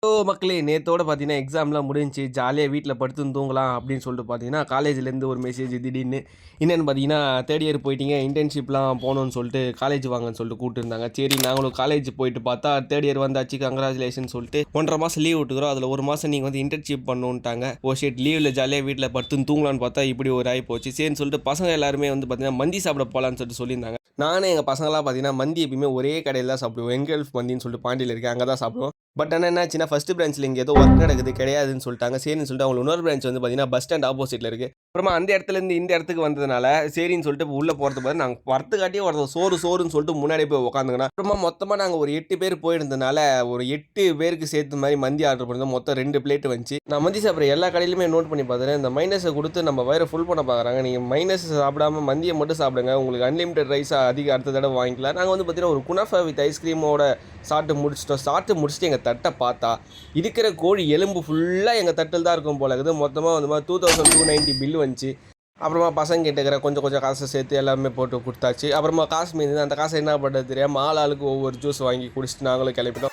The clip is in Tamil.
மக்களே நேத்தோட பார்த்தீங்கன்னா, எக்ஸாம்லாம் முடிஞ்சுச்சு. ஜாலியா வீட்ல படுத்துன்னு தூங்கலாம் அப்படின்னு சொல்லிட்டு பார்த்தீங்கன்னா, காலேஜ்லேருந்து ஒரு மெசேஜ் திடீர்னு. என்னன்னு பார்த்தீங்கன்னா, 3 இயர் போயிட்டீங்க. இன்டர்ன்ஷிப்லாம் போணும்னு சொல்லிட்டு காலேஜ் வாங்கன்னு சொல்லிட்டு கூப்பிட்டுருந்தாங்க. சரி நாங்களும் காலேஜ் போயிட்டு பார்த்தா 3 இயர் வந்தாச்சு. கங்ராச்சுலேஷன் சொல்லிட்டு 1½ மாசம் லீவ் விட்டுக்கிறோம். அதில 1 மாசம் நீங்க வந்து இன்டர்ன்ஷிப் பண்ணணுன்ட்டாங்க. ஓ ஷிட் லீவ்ல ஜாலியா வீட்ல படுத்துன்னு தூங்கலான்னு பார்த்தா, இப்படி ஒரு ஆயி போச்சு. சரின்னு சொல்லிட்டு பசங்க எல்லாருமே வந்து பார்த்தீங்கன்னா, மந்தி சாப்பிட போலான்னு சொல்லிட்டு சொல்லியிருந்தாங்க. நானும் எங்க பசங்கலாம் பார்த்தீங்கன்னா, மந்தி எப்பயுமே ஒரே கடையில தான் சாப்பிடுவோம். எங்கல்ஃப் மந்தின்னு சொல்லிட்டு பாண்டியில இருக்கு. அங்க தான் சாப்பிடுவோம். பட் ஆனால் என்னாச்சுன்னா ஃபர்ஸ்ட் பிரான்ச்சில் இங்கே ஏதோ ஒர்க் நடக்குது கிடையாதுன்னு சொல்லிட்டாங்க. சரின்னு சொல்லிட்டு அவங்க இன்னொரு பிரான்ச் வந்து பார்த்தீங்கன்னா பஸ் ஸ்டாண்ட் ஆப்போசிட்டில் இருக்குது. அப்புறமா அந்த இடத்துலேருந்து இந்த இடத்துக்கு வந்ததுனால சரின்னு சொல்லிட்டு உள்ளே போகிறது பார்த்து நாங்கள் வரத்துக்காட்டியே ஒருத்தர் சோறுன்னு சொல்லிட்டு முன்னாடியே போய் உட்காந்துங்கண்ணா. அப்புறமா மொத்தமாக நாங்கள் ஒரு 8 பேர் போயிருந்ததுனால ஒரு 8 பேருக்கு சேர்த்து மாதிரி மந்தி ஆர்டர் பண்ணியிருந்தோம். மொத்தம் 2 பிளேட் வந்துச்சு. நான் மந்தி சாப்பிட்ற எல்லா கடையிலுமே நோட் பண்ணி பார்த்துறேன். இந்த மைனஸை கொடுத்து நம்ம வயிறை ஃபுல் பண்ண பார்க்குறாங்க. நீங்கள் மைனஸ் சாப்பிடாம மந்தியை மட்டும் சாப்பிடுங்க. உங்களுக்கு அன்லிமிட்டட் ரைஸ் அதிக அடுத்த தடவை வாங்கிக்கலாம். நாங்கள் வந்து பார்த்தீங்கன்னா ஒரு குனாஃபா வித் ஐஸ்கிரீமோட சாப்பிட்டு முடிச்சுட்டு எங்கள் தட்டை பார்த்தா இருக்கிற கோழி எலும்பு ஃபுல்லாக எங்கள் தட்டில் தான் இருக்கும் போல இருக்குது. மொத்தமாக வந்து 2290 பில் வந்துச்சு. அப்புறமா பசங்க கிட்டக்கிற கொஞ்சம் காசை சேர்த்து எல்லாமே போட்டு கொடுத்தாச்சு. அப்புறமா காசு மீது அந்த காசை என்ன பண்ணுறது தெரியாமல் ஆளுக்கு ஒவ்வொரு ஜூஸ் வாங்கி குடிச்சிட்டு நாங்களும் கிளப்பிட்டோம்.